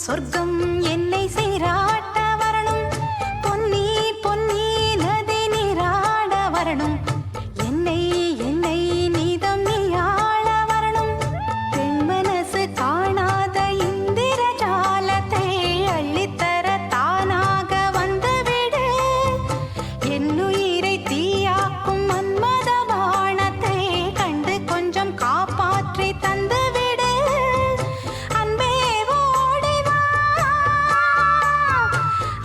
சொர்க்கம் என்னை சீராட்ட வரணும், பொன்னி பொன்னி நதி நீராட வரணும், என்னை என்னை நீதம் நீயாள வரணும். பெண் மனசு காணாத இந்திர ஜாலத்தை அள்ளித்தர தானாக வந்துவிடு. என்னுயிரை தீயாக்கும் மன்மத பாணத்தை கண்டு கொஞ்சம் காப்பாற்றி தந்துவிடு. அன்பே ஓடி வா,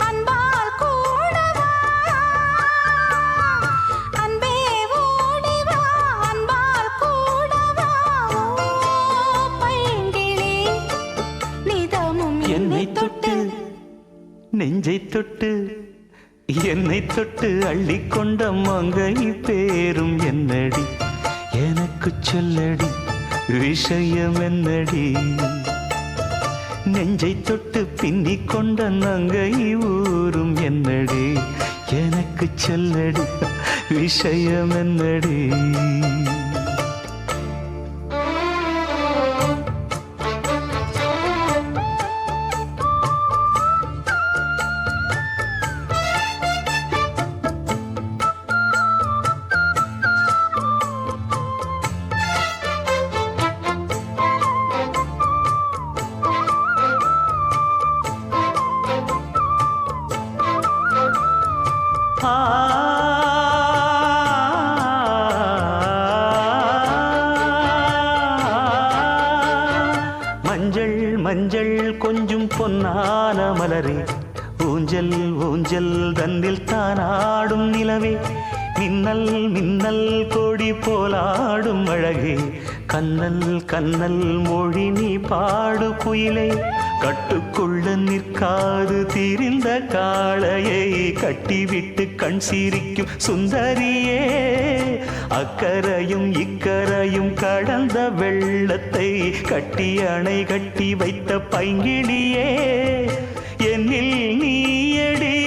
அன்பால் கூட வா. அன்பே ஓடி வா, அன்பால் கூட வா. ஓ பைங்கிளி, நிதமும் என்னை தொட்டு நெஞ்சை தொட்டு என்னை தொட்டு அள்ளிக்கொண்ட மங்கை பேரும் என்னடி, எனக்கு சொல்லடி விஷயம் என்னடி. நெஞ்சை தொட்டு பின்னிக் கொண்ட நங்கை ஊரும் என்னடி, எனக்கு சொல்லடி விஷயம் என்னடி. மஞ்சள் மஞ்சள் கொஞ்சம் பொன்னான மலரே, ஊஞ்சல் ஊஞ்சல் தன்னில் தானாடும் நிலவே, மின்னல் மின்னல் கொடி போலாடும் அழகே, கண்ணல் கண்ணல் மொழி நீ பாடு குயிலே. கட்டுக்குள்ள நிற்காது தீரிந்த காளையை கட்டிவிட்டு கண் சிரிக்கும் சுந்தரியே, அக்கரையும் இக்கரையும் கடந்த வெள்ளத்தை கட்டி அணை கட்டி வைத்த பைங்கிளியே. என்னில் நீயடி,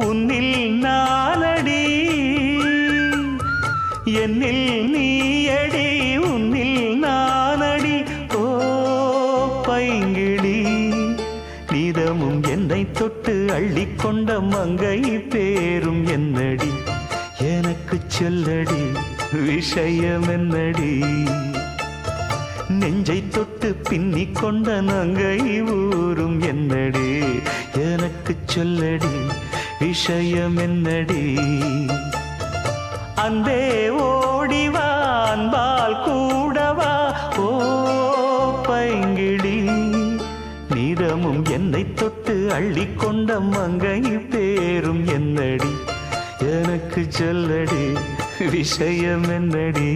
உன்னில் நானடி. என்னில் நீயடி, உன்னில் நானடி. ஓ பைங்கிளி, நீதமும் என்னை தொட்டு அள்ளிக்கொண்ட மங்கை பேரும் என்னடி, எனக்கு சொல்லடி விஷயம் என்னடி. நெஞ்சை தொட்டு பின்னிக் கொண்ட நங்கை ஊரும் என்னடி, எனக்கு சொல்லடி விஷயம் என்னடி. அன்பே ஓடிவா, அன்பால் கூடவா. ஓ பைங்கிளி, நீதமும் என்னை தொட்டு அள்ளிக்கொண்ட மங்கை பேரும் என்னடி, எனக்கு சொல்லடி விஷயம் என்னடி.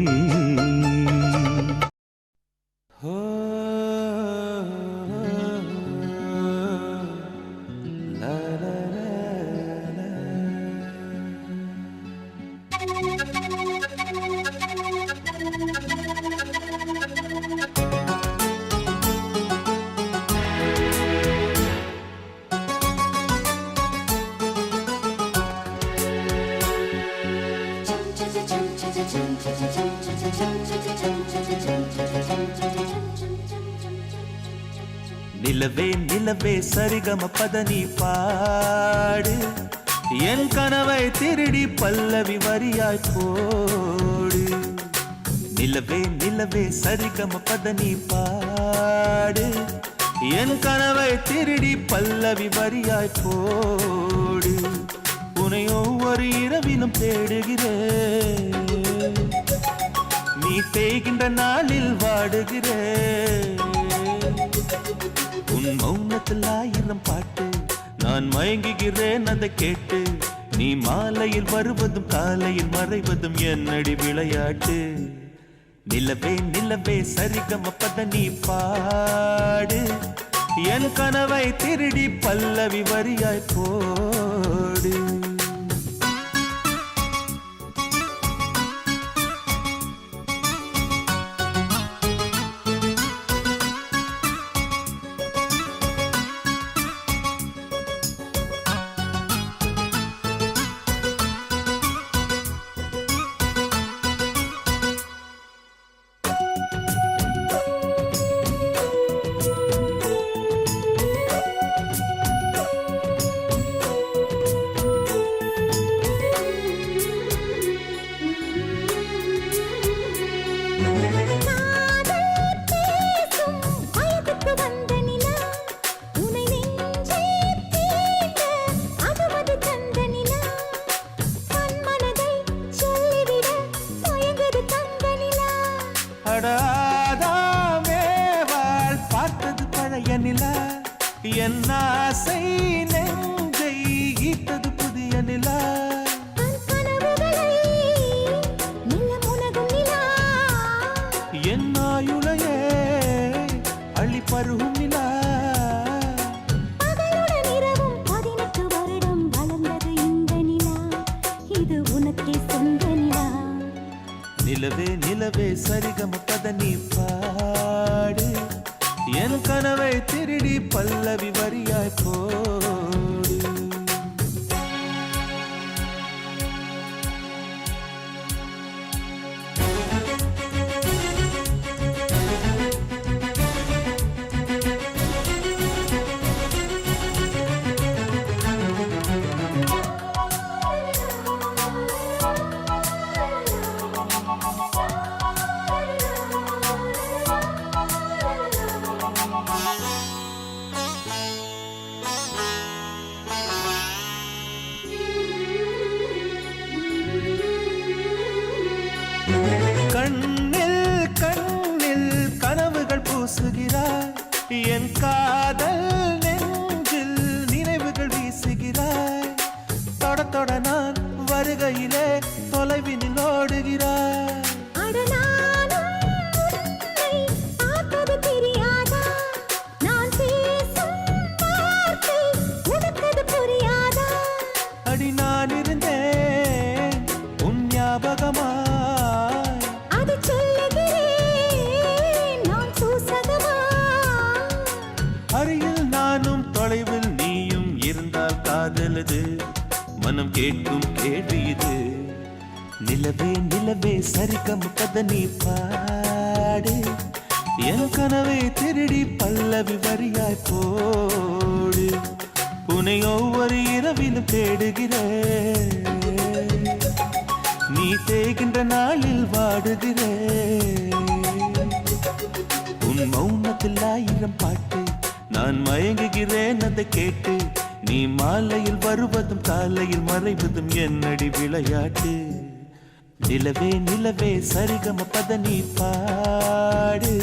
நிலவே நிலவே சரிகம பதனி பாடு, என் கனவை திருடி பல்லவி வரியாய் போடு. நிலவே நிலவே சரிகம பதனி பாடு, என் கனவை திருடி பல்லவி வரியாய் போடு. உன்னை ஒவ்வொரு இரவிலும் தேடுகிறேன், நீ தேய்கின்ற நாளில் வாடுகிறேன். உன் மௌனத்தில் 1000 பாட்டு, நான் மயங்குகிறேன் அதை கேட்டு. நீ மாலையில் வருவதும் காலையில் மறைவதும் என்னடி விளையாட்டு. நிலவே நிலவே சரிகம பதனி பாடு, என் கனவை திருடி பல்லவி வரியாய் போடு. நிலா என் ஆசை நெஞ்சை ஈட்டது புதிய நிலா என் ஆயுளையே அள்ளி பருகும் நிலா நிலவே நிலவே சரிகம பத நீ பாடு என் கனவை திருடி பல்லவி வரியாய் போடு கண்ணில் கண்ணில் கனவுகள் பூசுகிறாய் என் காதல் நெஞ்சில் நினைவுகள் வீசுகிறாய் தொட தொட நான் வருகையிலே தொலைவினில் ஓடுகிறாய் அடி நான் இருந்தேன் உன் ஞாபகமா அருகில் நானும் தொலைவில் நீயும் இருந்தால் காதலது மனம் கேட்கும் கேள்வி இது நிலவே நிலவே சரிகம் கத நீ பாடு என் கனவை திருடி பல்லவி வரியாய் போடு உன்னை ஒவ்வொரு இரவிலும் தேடுகிறேன் நீ தேய்கின்ற நாளில் வாடுகிறேன் உன் மௌனத்தில் 1000 பாட்டு நான் மயங்குகிறேன் அதை கேட்டு நீ மாலையில் வருவதும் காலையில் மறைவதும் என்னடி விளையாட்டு நிலவே நிலவே சரிகம பத நீ பாடு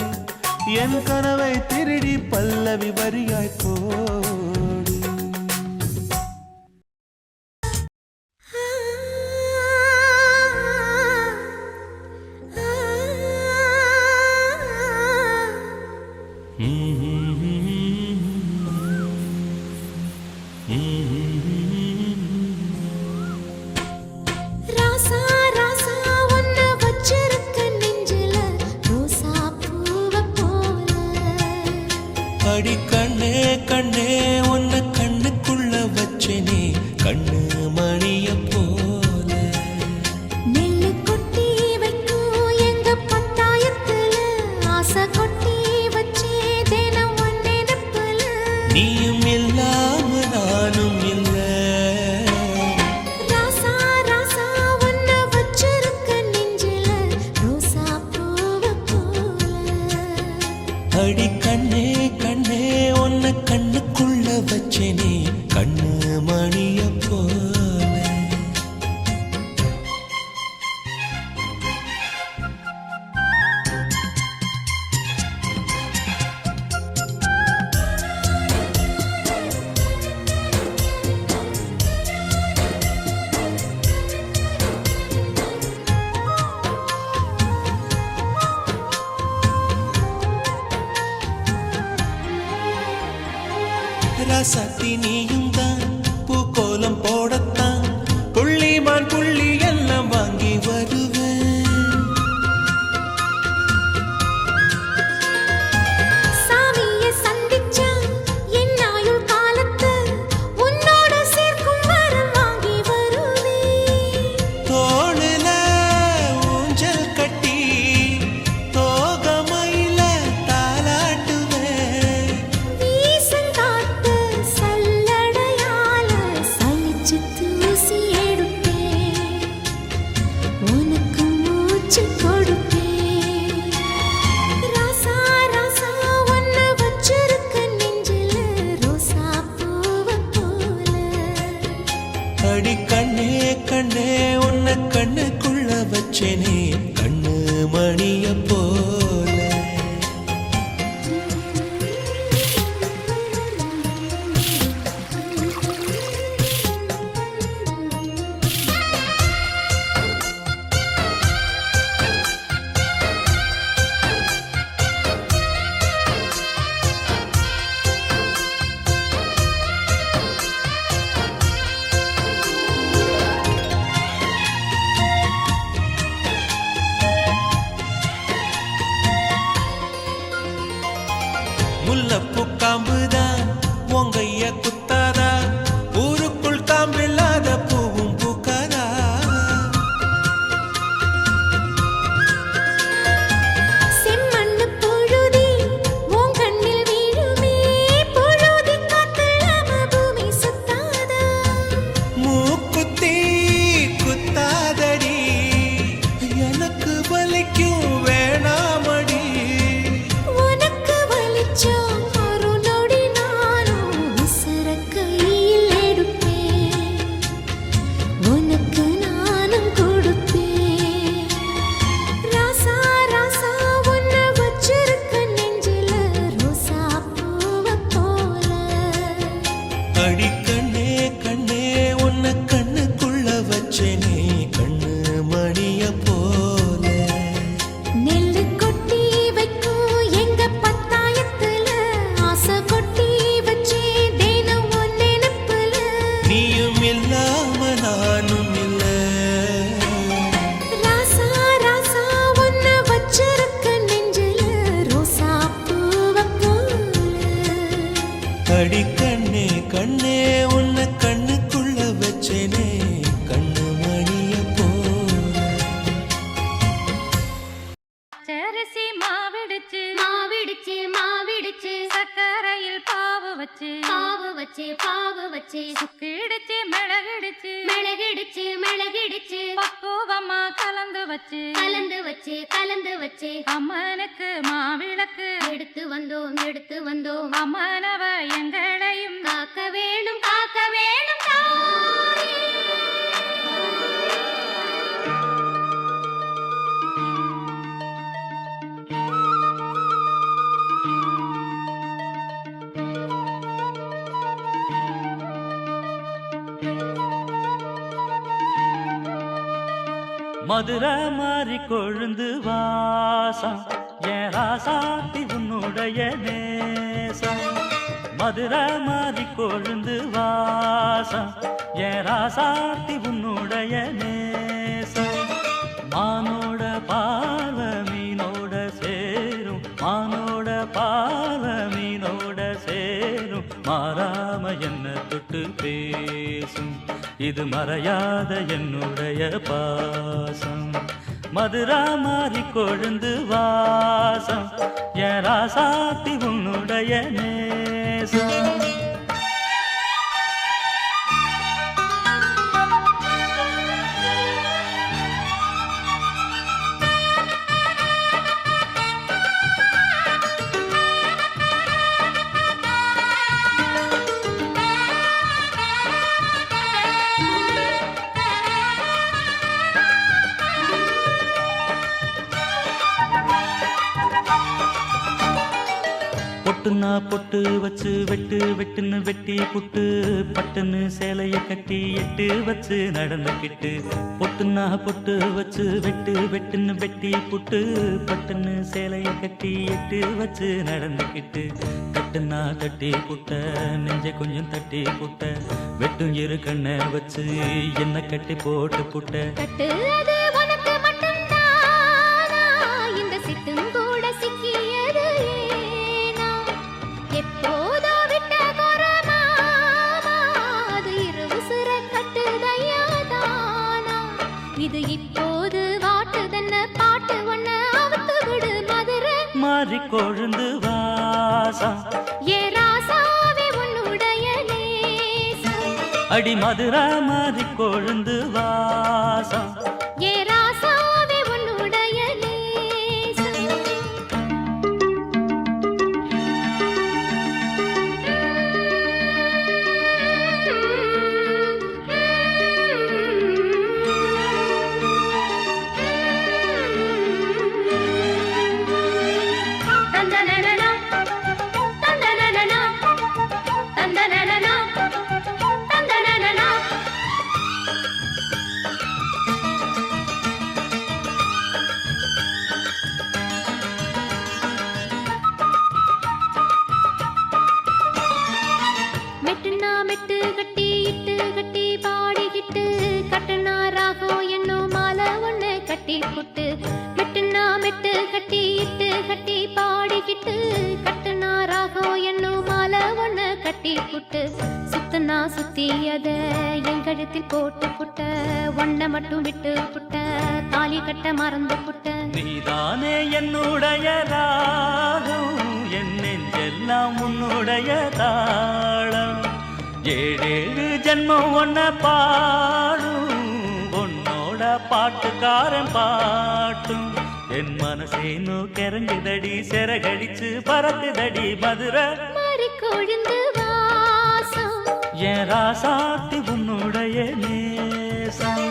என் கனவை திருடி பல்லவி வரியாய் போடு அடி கண்ணே கண்ணே உன்னை கண்ணுக்குள்ள வச்சேனே கண்ணு மணிய போல நெல்லு கொட்டி வைக்கும் எங்க பட்டாயத்துல ஆசை கொட்டி வச்சே தினம் ஒன்னே நெப்பல நீயும் இல்லாம நானும் இல்ல ராசா ராசா உன்னை வச்சிருக்க நெஞ்சில ரோசா பூவ போல அடி கண்ணே கண்ணே உன்னை கண்ணுக்குள்ள வச்சேனே கண்ணு மணிய போல ராசாத்தி நீயும் தான் பூக்கோலம் போடத்தான் புள்ளிமான் புள்ளி எல்லாம் வாங்கி வருவேன் சாமியை சந்திச்சா என் ஆயுள் காலத்து உன்னோட சேர்க்கும் வரம் வாங்கி வருவேன் தோளுல ஊஞ்சல் கட்டி தோகமையில தாலாட்டுவேன் வீசங்காத்து சல்லடையால சலிச்சு தூசி எடுப்பேன் உனக்கு மூச்சு கொடுப்பேன் ராசா ராசா உன்னை வச்சிருக்க நெஞ்சில ரோசா பூவ போல அடி கண்ணே கண்ணே உன்னை கண்ணுக்குள்ள வச்சேனே கண்ணு மணிய போல காம்புதான் உங்கைய குத்தாதா ஊருக்குள் காம்பில்லாத பூவும் பூக்காதா செம்மண்ணு புழுதி உன் கண்ணில் வீழுமே புழுதி காத்தலாம பூமி சுத்தாதா மூக்குத்தி குத்தாதடி எனக்கு வலிக்கும் வேணாமடி உனக்கு வலிச்சா ஒரு நொடி நானும் உசுர கையில் எடுப்பேன் உனக்கு நானும் கொடுப்பேன் ராசா ராசா உன்னை வச்சிருக்க நெஞ்சில ரோசா பூவை போல அடி கண்ணே கண்ணே உன்னை கண்ணுக்குள்ள வச்சேனே கண்ணு மணிய போல நெல்லு கொட்டி வைக்கும் எங்க பத்தாயத்துல ஆசை கொட்டி வச்சே தினம் உன் நினைப்புல நீயும் இல்லாம நானும் இல்ல ராசா ராசா உன்னை வச்சிருக்க நெஞ்சில ரோசா பூவை போல அடி கண்ணே கண்ணே உன்னை கண்ணுக்குள்ள வச்சேனே கண்ணு மணிய போல சரிசி மாவிடுச்சு மாவிடுச்சு மாவிடுச்சு சக்கரையில் பாவு வச்சு பாவு வச்சு பாவு வச்சு சுக்கிடுச்சு மிளகிடுச்சு மிளகிடுச்சு மிளகிடுச்சு பக்குவமா கலந்து வச்சு கலந்து வச்சு கலந்து வச்சு அம்மனுக்கு மாவிளக்கு எடுத்து வந்தோம் அம்மனவ எங்களையும் காக்க வேணும் தாயே. மதுரை மாறி கொழுந்து வாசம் என் ராசாத்தி உன்னுடைய நேசம் மதுரை மாறி கொழுந்து வாசம் என் ராசாத்தி உன்னுடைய நேசம் மானோட பால மீனோட சேரும் மானோட பால மீனோட சேரும் மாறாம என்ன தொட்டு பேசும் இது மறையாத என்னுடைய பாசம் மதுரா மாறி கொழுந்து வாசம் என் ராசாத்தி உன்னுடைய நேசம் பொட்டுன்னா பொட்டு வச்சு வெட்டு வெட்டுன்னு வெட்டி புட்டு பட்டுன்னு சேலைய கட்டி எட்டு வச்சு நடந்துக்கிட்டு பொட்டுன்னா பொட்டு வச்சு வெட்டு வெட்டுன்னு வெட்டி புட்டு பட்டுன்னு சேலைய கட்டி எட்டு வச்சு நடந்துக்கிட்டு கட்டுன்னா கட்டி புட்ட நெஞ்ச கொஞ்சம் தட்டி புட்ட வெட்டும் இரு கண்ணை வச்சு என்ன கட்டி போட்டு புட்ட கட்டு அது உனக்கு மட்டும்தானா இந்த சிட்டும் கூட சிக்கியது ஏனா எப்போதோ விட்ட குரமாமா அது இரு உசுர கட்டுதையா தானா இது இப்போது வாட்டுதன்ன பாட்டு ஒன்ன அவுத்து விடு மதுரை மாறி கொழுந்து வாசம் ஏ ராசாவே உன்னுடைய நேசம் அடி மதுரா மாறி கொழுந்து வாசம் ஏ ராசாவே உன்னுடைய நேசம் தந்தனனனா தந்தனனனா தந்தனனனா தந்தனனனா மெட்டுனா மெட்டு கட்டி இட்டு கட்டி பாடிக்கிட்டு கட்டுனா ராகம் என்னும் மாலை ஒண்ணு கட்டி புட்டு மெட்டுனா மெட்டு கட்டி இட்டு கட்டி பாடிக்கிட்டு கட்டுனா ராகம் என்னும் மாலை கட்டி புட்டு சுத்துனா சுத்தியத என் கழுத்தில் போட்டு புட்ட ஒன்ன மட்டும் விட்டு புட்ட தாலி கட்ட மறந்து புட்ட நீதானே என்னுடைய ராகம் என் நெஞ்செல்லாம் உன்னுடைய தாளம் ஏழேழு ஜென்மம் ஒன்ன பாடும் உன்னோட பாட்டுக்காரன் பாட்டும் என் மனசேனோ கிறங்குதடி சிறகடிச்சு பறக்குதடி மதுரை மாறி கொழுந்து வாசம் என் ராசாத்தி உன்னுடைய நேசம்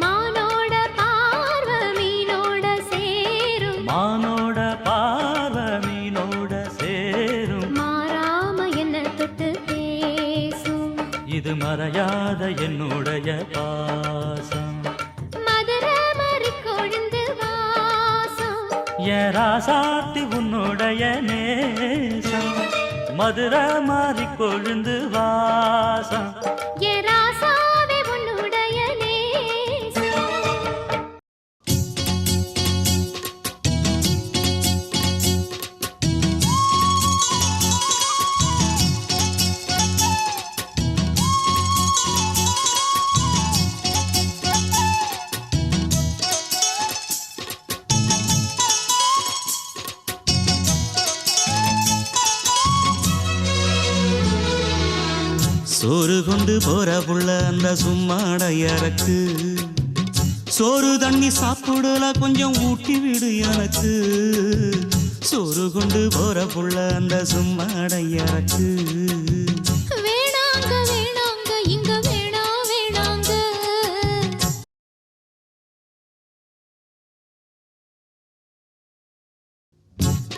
மானோட பார்வை மீனோட சேரும் மானோட பார்வை மீனோட சேரும் மாறாம என்ன தொட்டு பேசும் இது மறையாத என்னுடைய பாசம் மதுரை மாறி கொழுந்து வாசம் என் ராசாத்தி உன்னுடைய நேசம் மதுரை மாறி கொழுந்து வாசம் ஏ ராசாவே உன்னுடைய நேசம் சோறு கொண்டு போற புள்ள அந்த சும்மாடையறக்கு சோறு தண்ணி சாப்பிடல கொஞ்சம் ஊட்டி விடு எனக்கு சோறு கொண்டு போற புள்ள அந்த சும்மாடையறக்கு வேணாங்க வேணாங்க இங்க வேணாங்க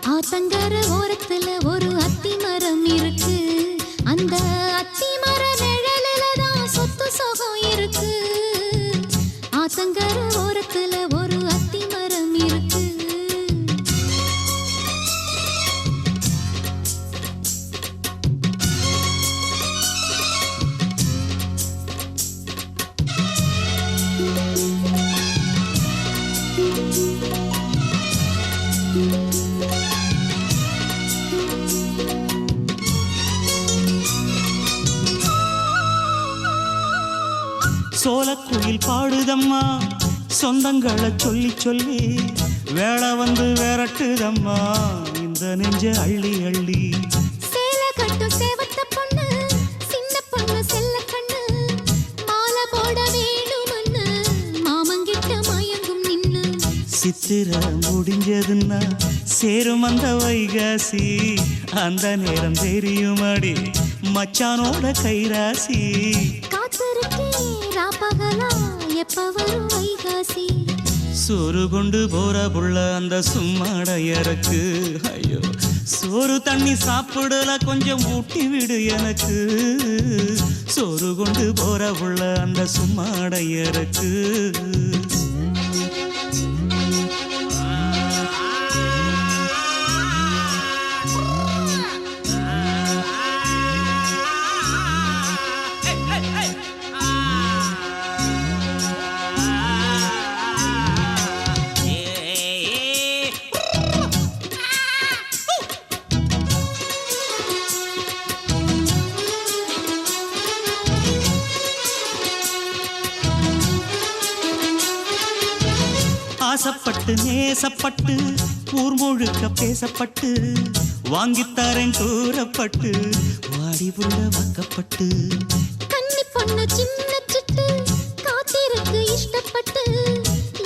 ஆத்தங்கர ஓரத்துல ஒரு அத்தி மரம் இருக்கு அந்த அத்தி மர நிழலில தான் சொத்து சுகம் இருக்கு ஆத்தங்கர ஓரத்துல ஒரு அத்தி மரம் இருக்கு சோலக்குயில் பாடுதம்மா சொந்தங்களை சொல்லி சொல்லி வேளை வந்து விரட்டுதம்மா இந்த நெஞ்ச அள்ளி அள்ளி சேலை கட்டும் சேவத்த பொண்ணு சின்ன பொண்ணு செல்ல கண்ணு மாலை போட வேணும்னு மாமங்கிட்ட மயங்கும் நின்னு சித்திர முடிஞ்சதுன்னா சேரும் அந்த வைகாசி அந்த நேரம் தெரியுமாடி மச்சானோட கைராசி காத்திருக்கே ராப்பகலா எப்ப வரும் வைகாசி சோறு கொண்டு போற புள்ள அந்த சும்மாடையறக்கு ஐயோ சோறு தண்ணி சாப்பிடல கொஞ்சம் ஊட்டி விடு எனக்கு சோறு கொண்டு போற புள்ள அந்த சும்மாடையறக்கு ஆசைப்பட்டு நேசப்பட்டு ஊர் முழுக்க பேசப்பட்டு வாங்கித்தாரன் கூறப்பட்டு வாடி புள்ள வாக்கப்பட்டு கன்னி பொண்ணு சின்ன சிட்டு காத்திருக்கு இஷ்டப்பட்டு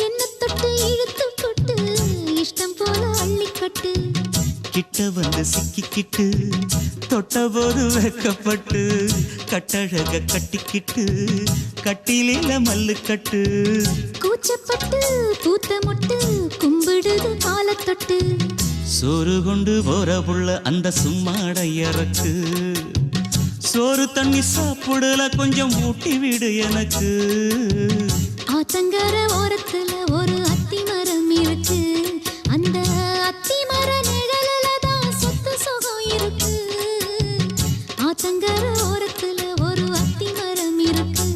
என்ன தொட்டு இழுத்து கொட்டு இஷ்டம் போல அள்ளிக்கட்டு கிட்ட வந்து சிக்கிக்கிட்டு தொட்ட போது வெக்கப்பட்டு கட்டழக கட்டிக்கிட்டு கட்டிலில மல்லு கட்டு கூச்சப்பட்டு பூத்த முட்டு கும்பிடுது காலத்தொட்டு சோறு கொண்டு போற புள்ள அந்த சும்மாடையறக்கு சோறு தண்ணி சாப்பிடல கொஞ்சம் ஊட்டி விடு எனக்கு ஆத்தங்கர ஓரத்துல ஒரு அத்தி மரம் இருக்கு அந்த அத்தி மர நிழலில தான் சொத்து சுகம் இருக்கு ஆத்தங்கர ஓரத்துல ஒரு அத்தி மரம் இருக்கு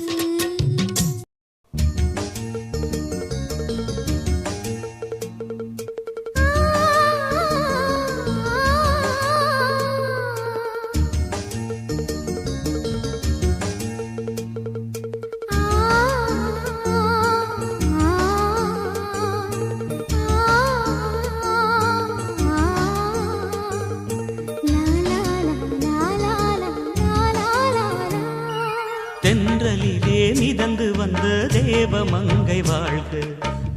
தென்றலிலே மிதந்து வந்த தேவமங்கை வாழ்க,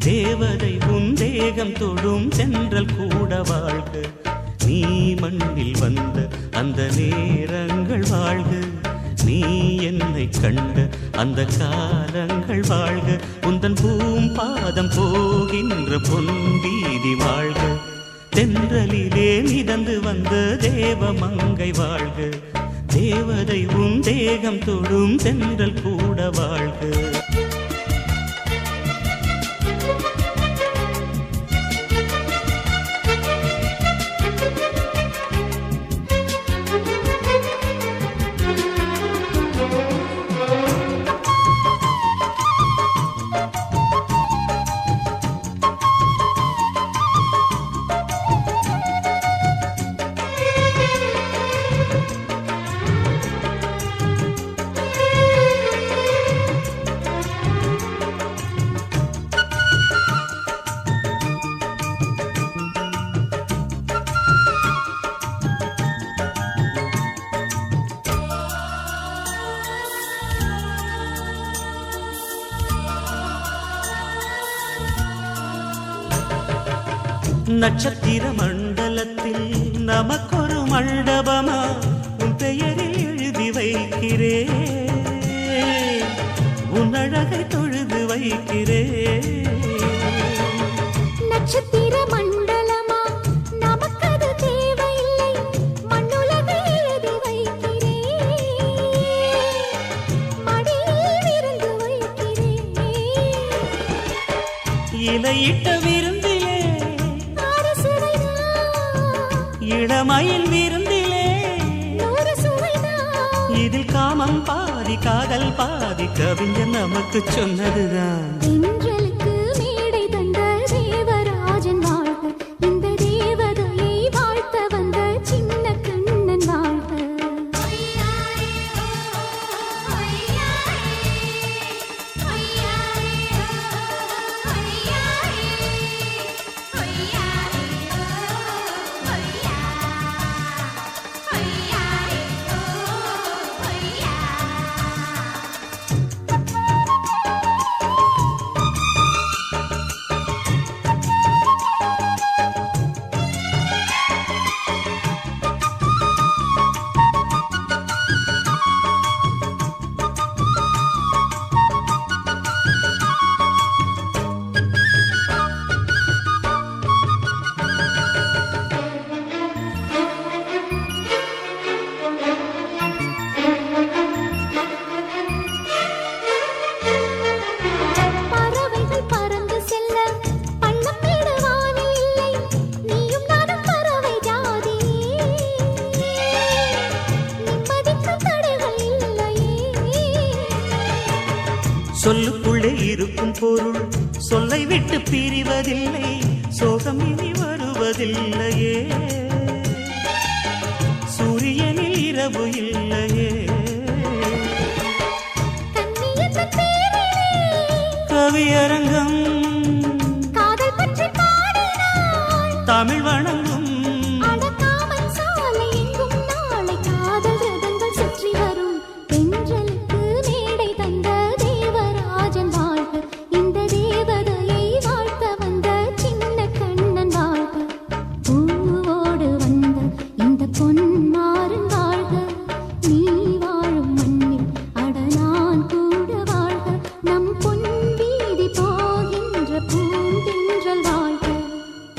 தேவதை உன் தேகம் தொடும் தென்றல் கூட வாழ்க. நீ மண்ணில் வந்த அந்த நேரங்கள் வாழ்க, நீ என்னை கண்ட அந்த காலங்கள் வாழ்க. உந்தன் பூம்பாதம் போகின்ற பொன்வீதி வாழ்க, தென்றலிலே மிதந்து வந்த தேவமங்கை வாழ்க, தேவதை உன் தேகம் தொடும் தென்றல் கூட வாழ்க. நட்சத்திர மண்டலத்தில் நமக்கொரு மண்டபமா உன் பெயரில் எழுதி வைக்கிறேன், உன் அழகை தொழுது வைக்கிறேன். நட்சத்திர மண்டலமா நமக்கது தேவையில்லை, மண்ணுலகை எழுதி வைக்கிறேன், மடியில் விருந்து வைக்கிறேன். இலையிட்ட விருந்திலே இளமயில் விருந்திலே இதில் காமம் பாதி காதல் பாதி கவிஞர் நமக்கு சொன்னதுதான். தென்றலுக்கு மேடை தந்த தேவராஜன் வாழ்க, இந்த தேவதையை வாழ்த்த வந்த சின்ன கண்ணன் வாழ்க. சொல்லுக்குள்ளே இருக்கும் பொருள் சொல்லை விட்டு பிரிவதில்லை, சோகம் இனி வருவதில்லையே, சூரியனில் இரவு இல்லையே. கவியரங்கம் தமிழ் வணங்கும்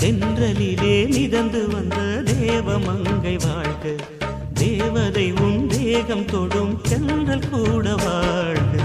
தென்றலிலே மிதந்து வந்த தேவமங்கை வாழ்க, தேவதை உன் தேகம் தொடும் தென்றல் கூட வாழ்க.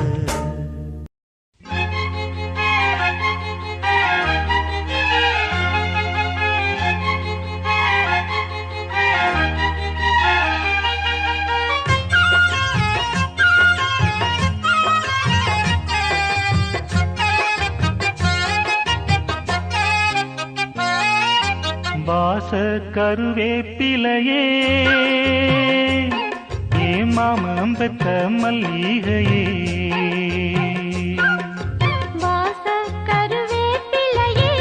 வாச கருவேப்பிலையே, ஏ மாமம் பெற்ற மல்லிகையே, வாச கருவேப்பிலையே,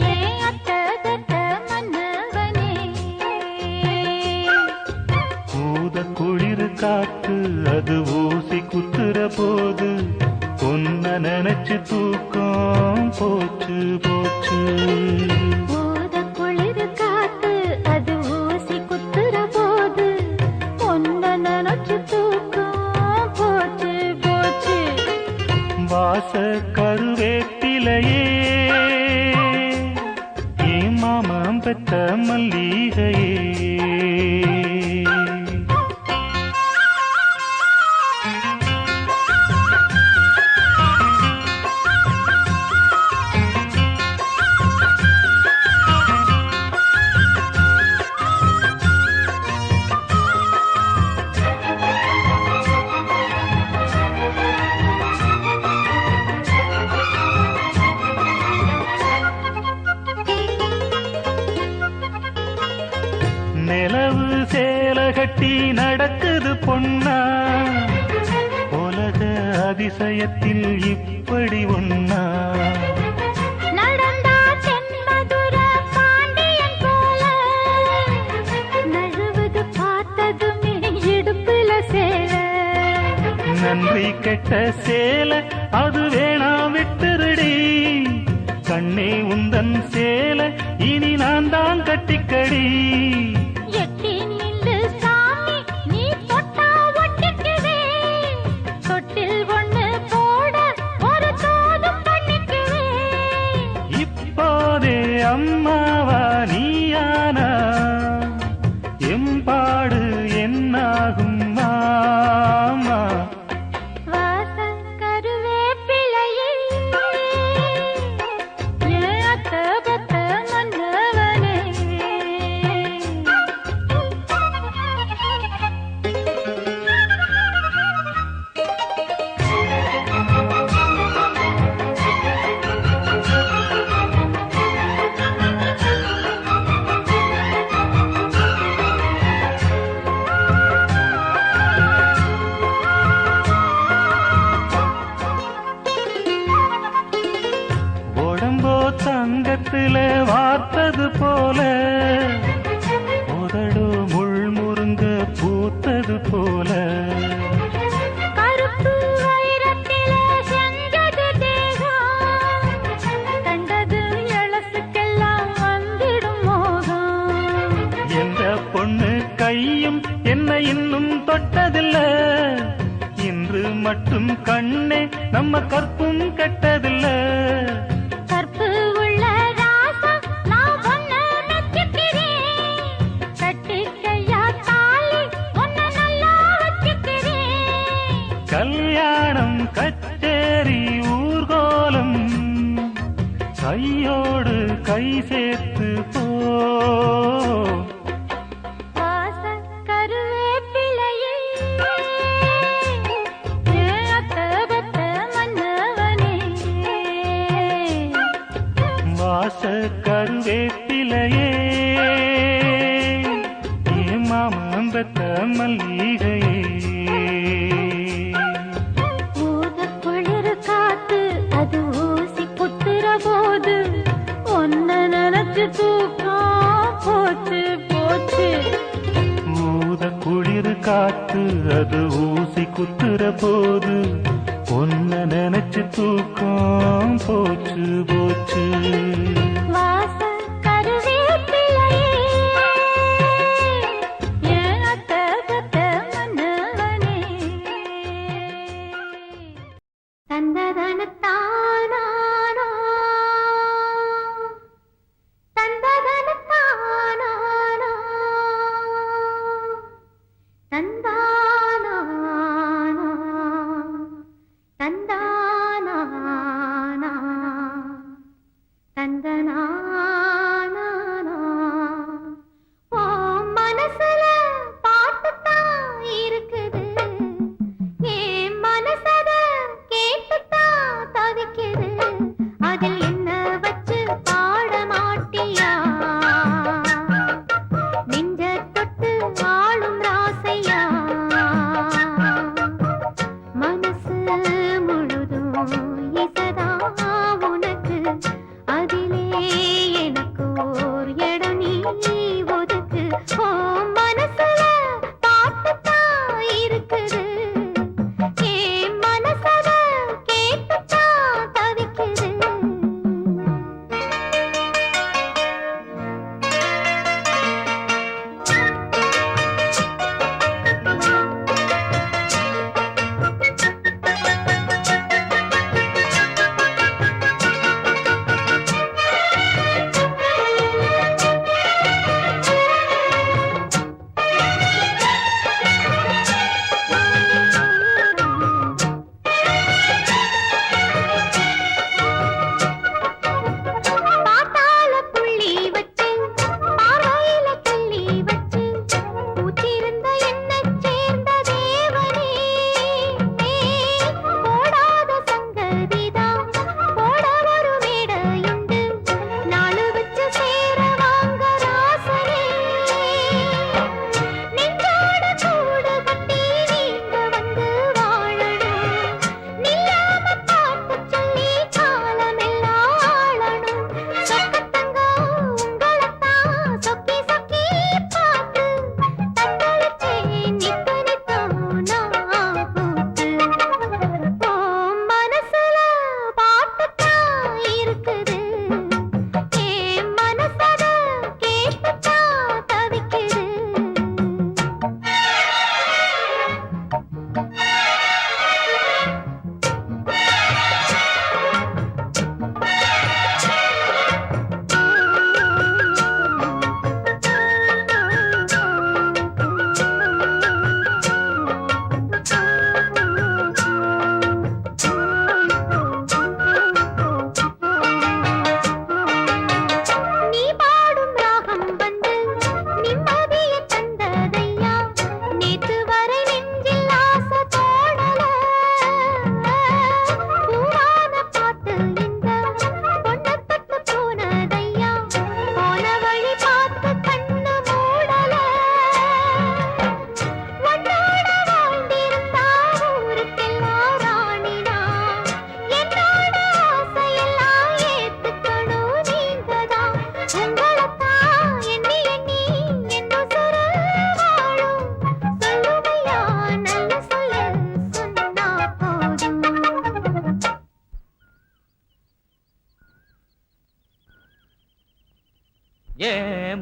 ஏ அத்ததத்த மன்னவனே, ஊத குளிர் காற்று அது கட்டி நடக்குது பொன்னா உலக அதிசயத்தில் இப்படி ஒன்னா நடந்தா தென்மதுர பாண்டியன் போல நழுவுது பார்த்ததுமே இடுப்புல சேல நன்றி கெட்ட சேலை அது வேணாம் விட்டுருடி கண்ணே உந்தன் சேலை இனி நான் தான் கட்டிக்கடி எட்டி நில்லு சாமி நீ தொட்டா ஒட்டிக்குவே தொட்டில் ஒண்ணு போட ஒரு தோதும் பண்ணிக்குவே இப்போதே அம்மாவா நீயானா எம்பாடு என்னாகும் மாமா வாசல் கருவேப்பிலையே ஏன் அத்த பத்த மன்னவனே உடம்போ தங்கத்துல வார்த்தது போல உதடோ முள் முருங்க பூத்தது போல கருப்பு வைரத்திலே செஞ்சது தேகம் கண்டது எழசுக்கெல்லாம் வந்திடும் மோகம் எந்த பொண்ணு கையும் என்ன இன்னும் தொட்டதில்ல இன்று மட்டும் கண்ணே நம்ம கற்பும் கெட்டதில்ல கற்பு உள்ள ராசம் நான் ஒன்ன மெச்சுக்கிறேன் கட்டிக்கையா தாலி ஒன்ன நல்லா வச்சுக்கிறேன் கல்யாணம் கச்சேரி ஊர்கோலம் கையோடு கை சேர்த்து போ வாசல் கருவேப்பிலையே ஏன் அத்த பத்த மன்னவனே வாச கருவேப்பிலையே ஏமாமம்பத்த மல்லிகையே ஊத குளிர் காத்து அது ஊசி குத்துற போது ஒன்ன நினைச்சு தூக்கம் போச்சு போச்சு ஊத குளிர் காத்து அது ஊசி குத்துற போது ஒன்ன நினைச்சு தூக்கம் போச்சு போச்சு வாசல் கருவேப்பிலையே ஏன் அத்த பத்த மன்னவனே தந்ததனத்தானா தந்ததனத்தானா தந்தானா தந்தானா தந்தனானா ஓ மனசுல பாட்டுத்தான் இருக்குது என் மனசத கேட்டுத்தான் தவிக்குது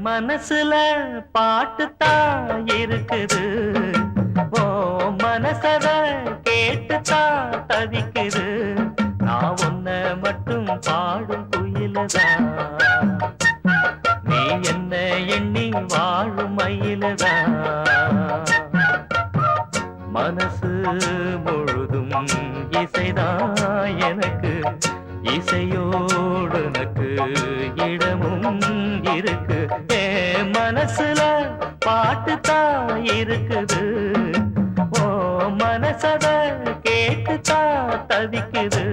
மனசுல பாட்டுத்தான் இருக்குது, ஓ மனசத கேட்டுத்தான் தவிக்குது. நான் உன்ன மட்டும் பாடும் குயிலதான், நீ என்ன எண்ணி வாழும் மயிலதான். மனசு முழுதும் இசைதான் எனக்கு, இசையோடு எனக்கு இடமும் இருக்கு. மனசுல பாட்டுத்தான் இருக்குது, ஓ மனசத கேட்டுத்தான் தவிக்குது.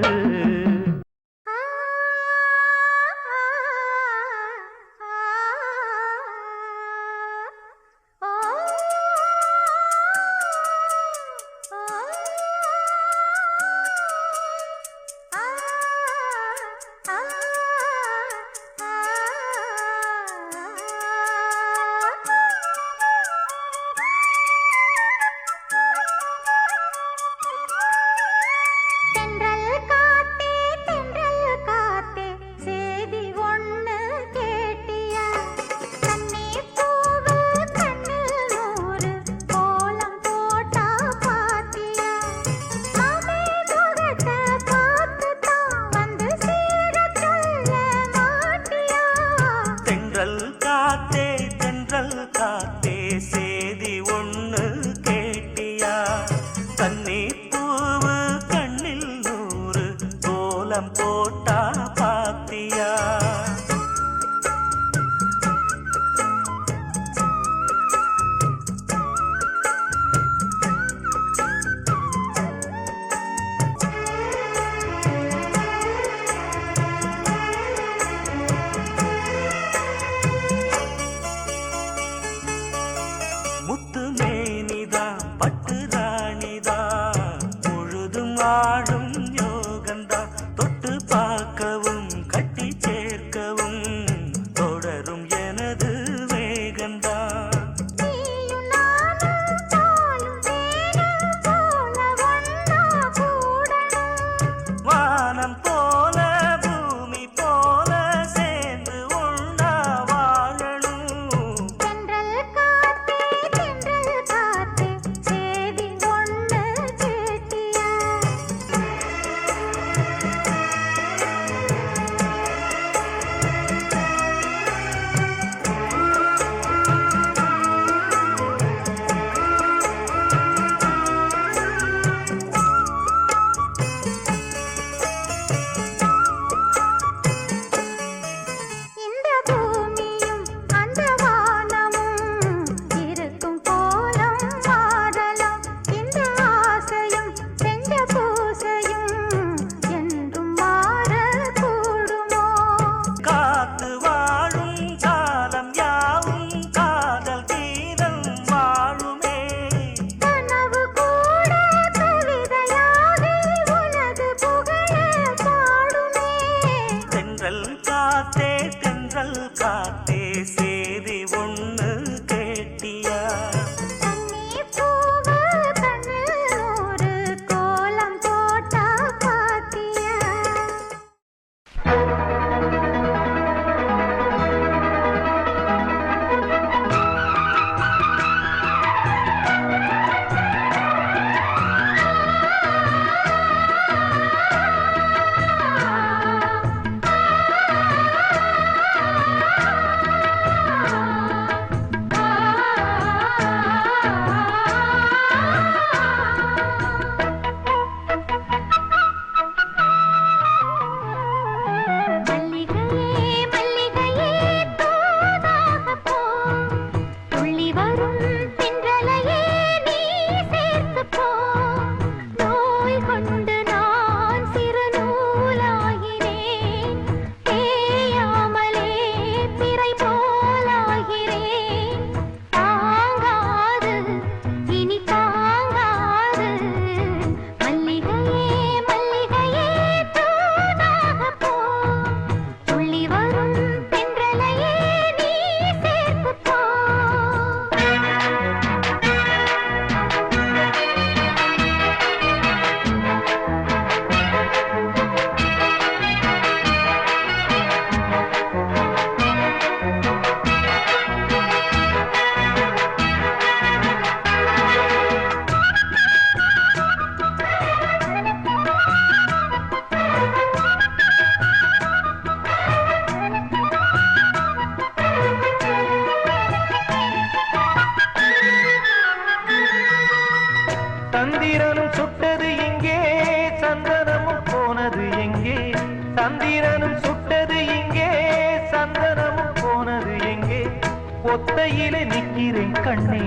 ஒத்தையிலே நிக்கிறேன் கண்ணே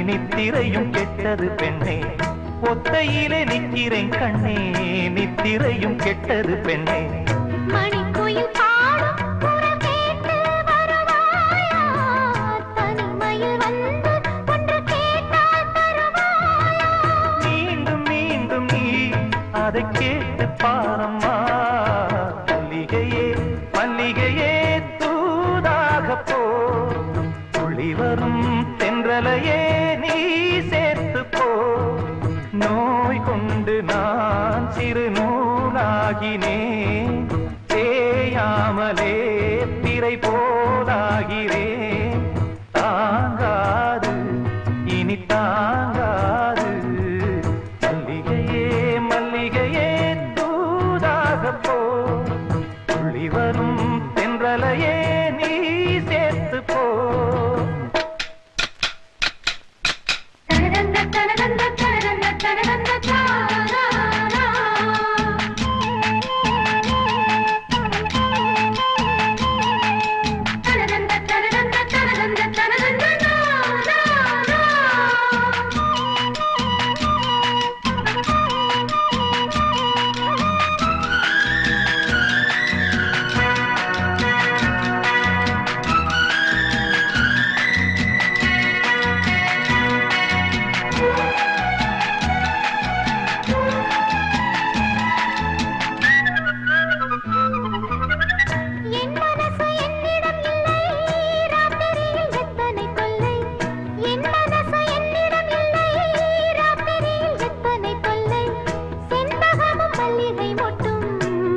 நித்திரையும் கெட்டது பெண்ணே ஒத்தையிலே நிக்கிறேன் கண்ணே நித்திரையும் கெட்டது பெண்ணே மணிக்குயில் பாடும் குரல் கேட்டு வருவாயா தனிமையில் வந்து ஒன்று கேட்டால் தருவாயா மீண்டும் மீண்டும் நீ அதை கேட்டு பாரம்மா மல்லிகையே மல்லிகையே தூதாக போ துளி வரும் தென்றலையே நீ சேர்த்து போ நோய் கொண்டு நான் சிறு நூலாகினேன் தேயாமலே திரை போலாகிறேன் தாங்காது இனி தாங்காது மல்லிகையே மல்லிகையே தூதாக போ துளி வரும் தென்றலையே நீ சேர்த்து போ என் மனசு என்னிடம் இல்லை ராத்திரியில் எத்தனை தொல்லை என் மனசு என்னிடம் இல்லை ராத்திரியில் எத்தனை தொல்லை செண்பகமும் மல்லிகை மொட்டும்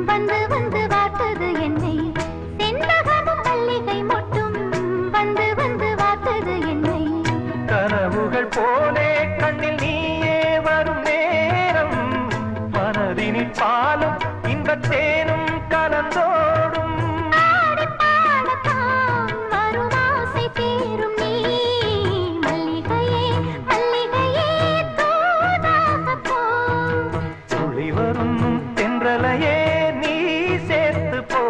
வந்து வந்து வார்த்தது என்னை செண்பகமும் மல்லிகை மொட்டும் வந்து வந்து வார்த்தது என்னை கனவுகள் போலே கண்ணில் நீயே வரும் நேரம் மனதினில் பாலும் இன்பத் தேனும் கலந்தோடும் ஆடிப் பாடத்தான் வரும் ஆசை தீரும் நீ மல்லிகையே மல்லிகையே தூதாக போ துளி வரும் தென்றலையே நீ சேர்த்து போ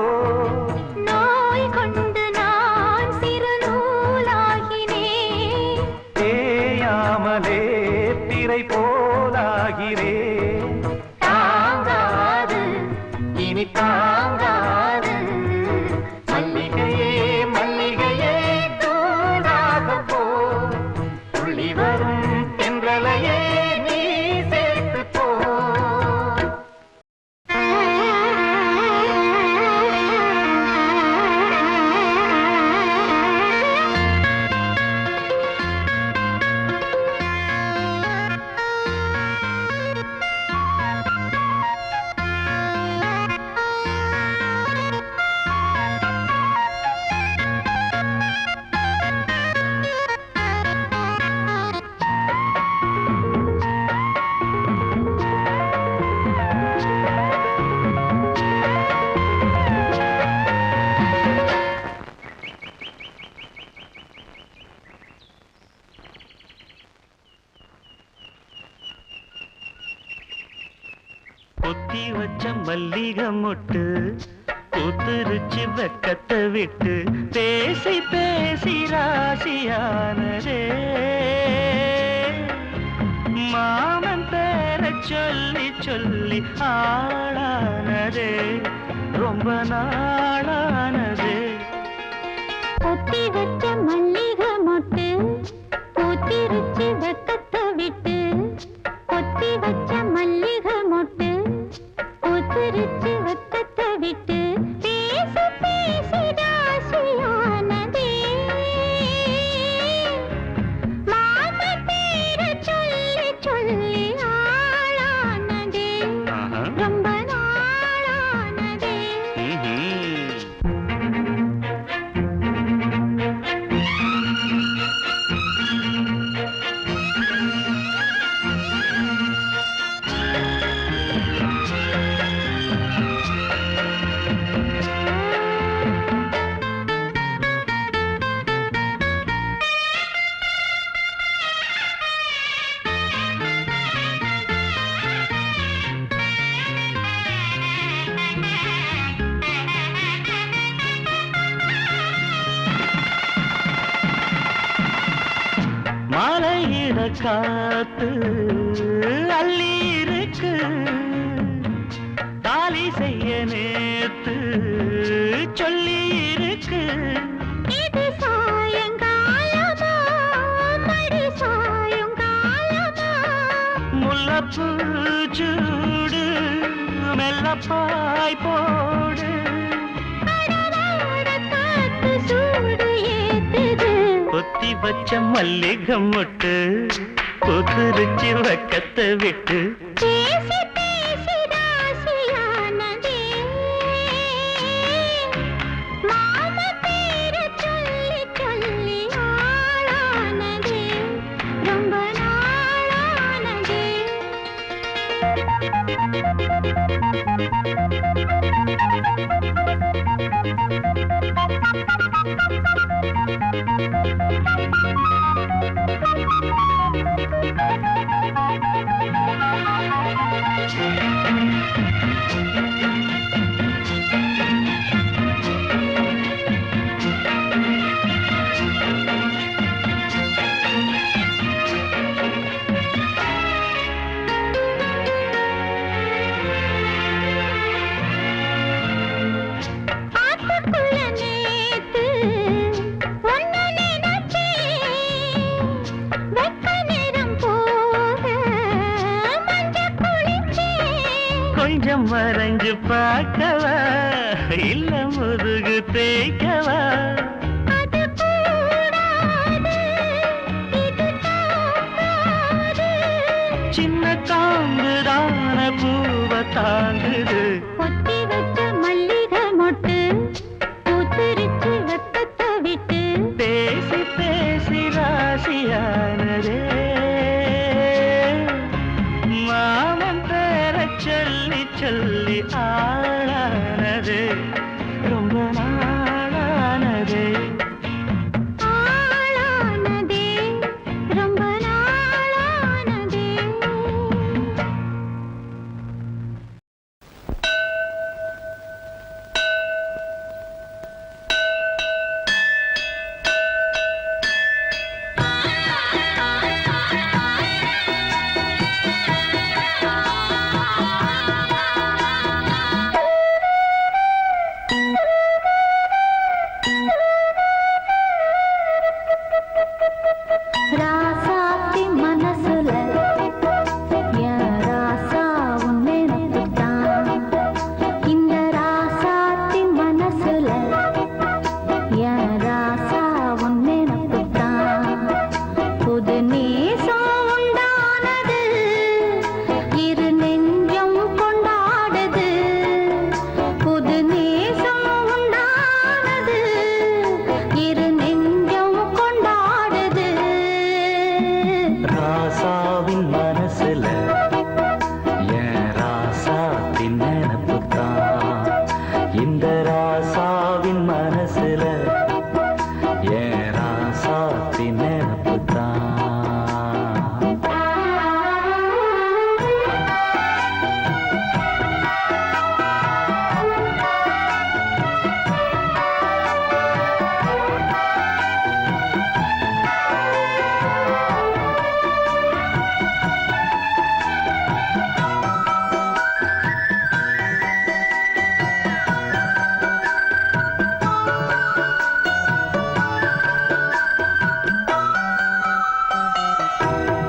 நோய் கொண்டு நான் சிறு நூலாகினேன் தேயாமலே திரை போலாகிறேன் தாங்காது இனி தாங்காது மல்லிகையே மல்லிகையே தூதாக போ துளி வரும் தென்றலையே நீ சேர்த்து போ பொத்தி வச்ச மல்லிகை மொட்டு பூத்துருச்சு வெக்கத்தை விட்டு பேசி பேசி ராசியானதே மாமன் பேரை சொல்லி சொல்லி ஆளானதே ரொம்ப நாளானதே பொத்தி வச்ச மல்லிகை மொட்டு பூத்திருச்சு வெக்கத்தை விட்டு பொத்தி வச்ச மல்லிகை மொட்டு பூத்திருச்சு வெக்கத்தை விட்டு பேசி பேசி ராசியானதே மாமன் பேரை சொல்லி சொல்லி ஆளானதே ரொம்ப நாளானதே ஆயிர காத்து அள்ளி இருக்கு தாலி செய்ய நேத்து சொல்லி இருக்கு இது சாயங்காலமா மடி சாயங்காலமா முல்லப்பூ சூடு மெல்லப்பாய் போடு காத்து சூடு ஏத்துது கொத்தி வச்ச மல்லிகை மொட்டு கொத்துருச்சி வக்கத்தை விட்டு பேசி பேசி ராசியானதே மாம பேரு சொல்லி சொல்லி ஆளானதே ரொம்ப நாளானதே கொஞ்சம் மறைஞ்சு பார்க்கவா இல்ல முதுகு தேய்க்கவா சின்ன காம்புதான பூவ தாங்குது கொத்தி வச்ச மல்லிகை மொட்டு பூத்திருச்சு வெப்பத்தை விட்டு பேசி பேசி ராசியானதே மாமன் பேர சொல்லி சொல்லி ஆளானது ரொம்ப நாளானது ஆளானதே ரொம்ப நாளானதே ராசாத்தி மனசுல என் ராசா உன்னை நம்பிட்டான் இந்த ராசாத்தி மனசுல என் ராசா உன்னை நம்பிட்டான் புது நேசம் உண்டானது இரு நெஞ்சம் கொண்டாடுது புது நேசம் உண்டானது இரு நெஞ்சம் கொண்டாடுது ராசாவின் மனசுல என் ராசாத்தின் நினப்புத்தான் இந்த ராசாவின் மனசுல என் ராசாத்தின் நினப்புத்தான்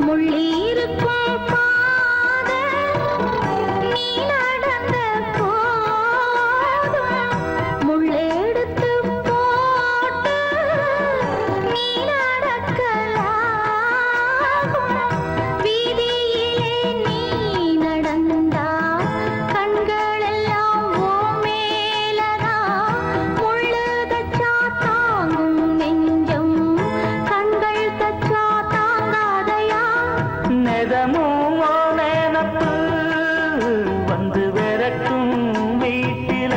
முள்ளிருக்கும் பாதை நீ நடந்த போதும் முள்ளெடுத்து போட்டு நீ நடக்கலாகும் வீதியிலே நீ நடந்தா கண்களெல்லாம் ஓ மேலதான் முள்ளு தச்சா தாங்கும் நெஞ்சம் கண்கள் தச்சா தாங்காதையா நெதமும் நினப்பு வந்து விரட்டும் வீட்டில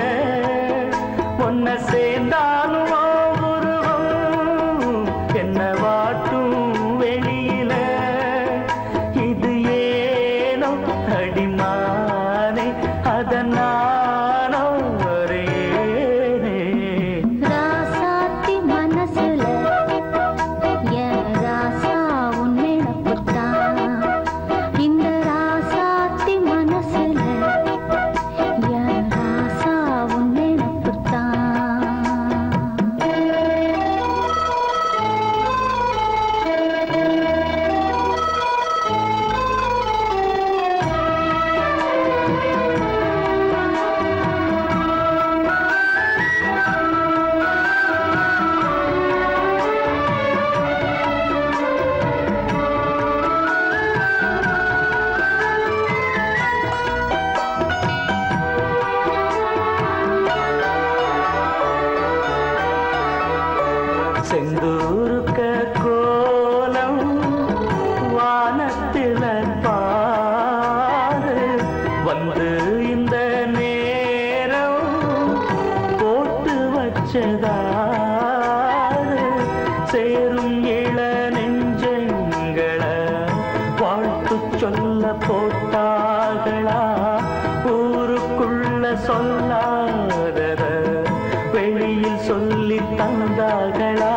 பொன்ன சேர்ந்தாலும் உருவம் என்ன வாட்டும் வெளியில இது ஏனோ அடிமானே அதனானோ வரேனே ராசாத்தி மனசுல என் ராசா உன்னை வானத்தில பாரு வந்து இந்த நேரம் போட்டு வச்சதாரு சேரும் இள நெஞ்சங்களை வாழ்த்து சொல்ல போட்டார்களா ஊருக்குள்ள சொல்லாதத வெளியில் சொல்லி தந்தார்களா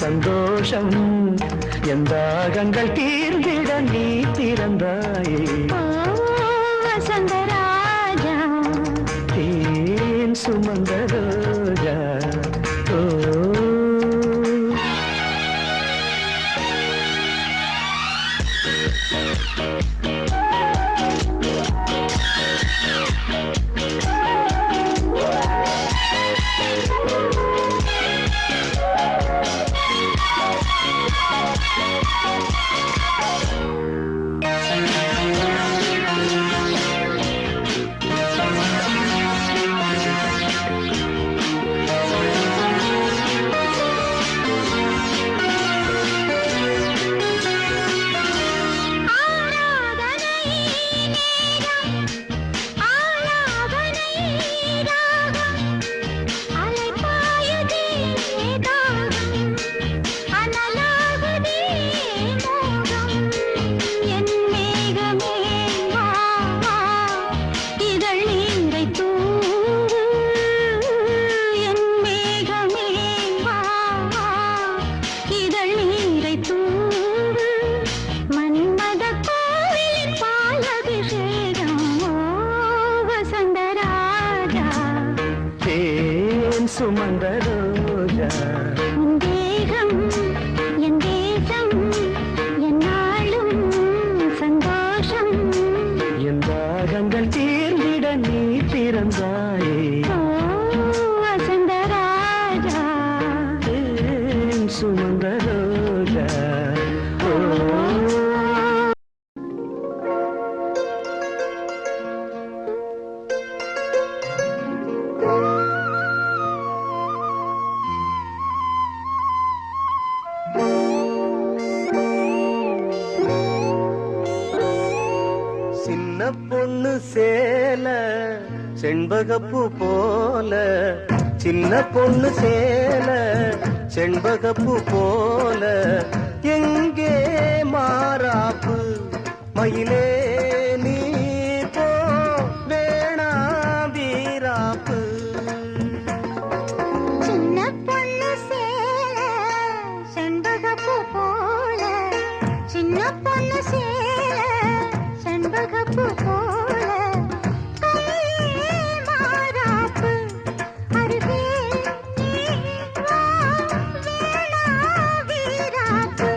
சந்தோஷம் எந்தாகங்கள் தீர்ந்திட நீ திறந்தாயே வசந்தராஜா தேன் சுமந்த ரோஜா சுமந்த ரோஜா உன் தேகம் என் தேசம் என்னாலும் சந்தோஷம் என் தாகங்கள் தீர்ந்திட நீ பிறந்தாயே ஓ வசந்த ராஜா ஏன் சுமந்த ரோஜா ஓ சின்ன பொண்ணு சேல செண்பகப்பூ போல சின்ன பொண்ணு சேல செண்பகப்பூ போல எங்கே மாறாப்பு மயிலே நீ போ வேணா வீராப்பு சின்ன பொண்ணு சேல செண்பகப்பூ போல சின்ன பொண்ணு சேல செண்பகப்பூ போல கையே மாறாப்பு அருகே நீ வா வேணா வீராப்பு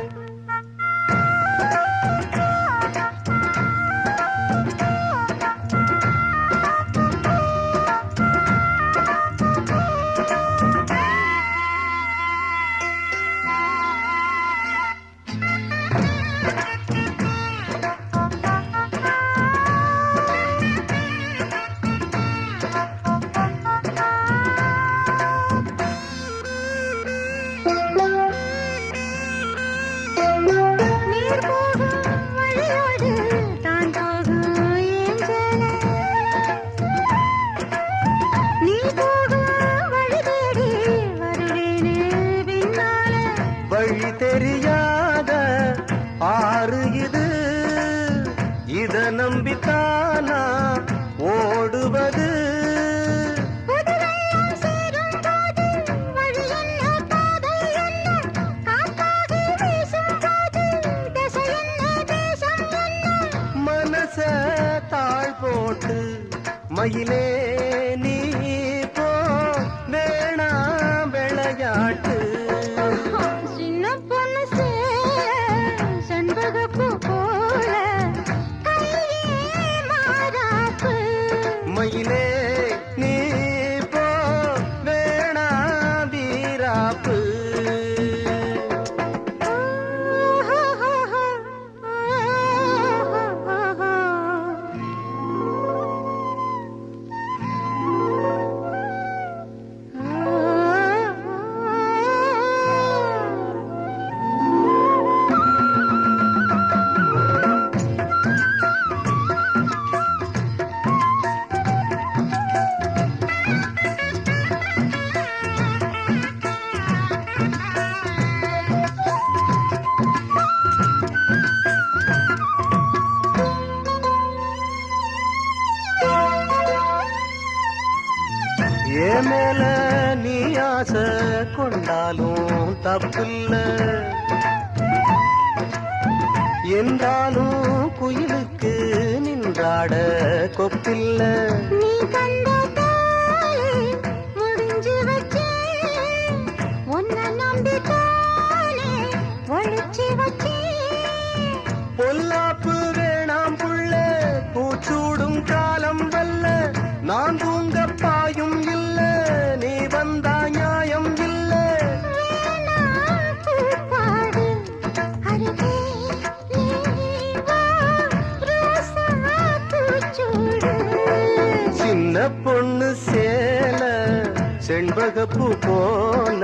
நீர் போகும் வழியோடு தான் போகும் ஏஞ்சல நீ போகும் வழி தேடி வருவேனே பின்னால வழி தெரியாத ஆறு இது இத நம்பித்தானா ஓடுவது புதுவெள்ளம் சேரும் போது வழி என்ன பாதை என்ன காத்தாகி வீசும் போது திசை என்ன தேசம் என்ன மனச தாழ் போட்டு மயிலே நீ போ வேணா விளையாட்டு சின்ன பொண்ணு சேல செண்பகப்பூ போல கையே மாறாப்பு மயிலே நீ போ வேணா வீராப்பு ஏன் மேல நீ ஆசை கொண்டாலும் தப்பில்ல என்றாலும் குயிலுக்கு நின்றாட கொப்பில்ல நீ கண்ட தாயே முடிஞ்சு வச்சேன் உன்னை நம்பித்தானே ஒழிச்சு வச்சேன் பொல்லாப்பு வேணாம் புள்ள பூச்சூடும் காலம் வல்ல நான் தூங்க பாயும் இல்ல நீ வந்தா நியாயம் இல்ல வேணா பூப்பாடு அருகே நீ வா ரோசா பூச்சூடு சின்ன பொண்ணு சேல செண்பகப்பூ போல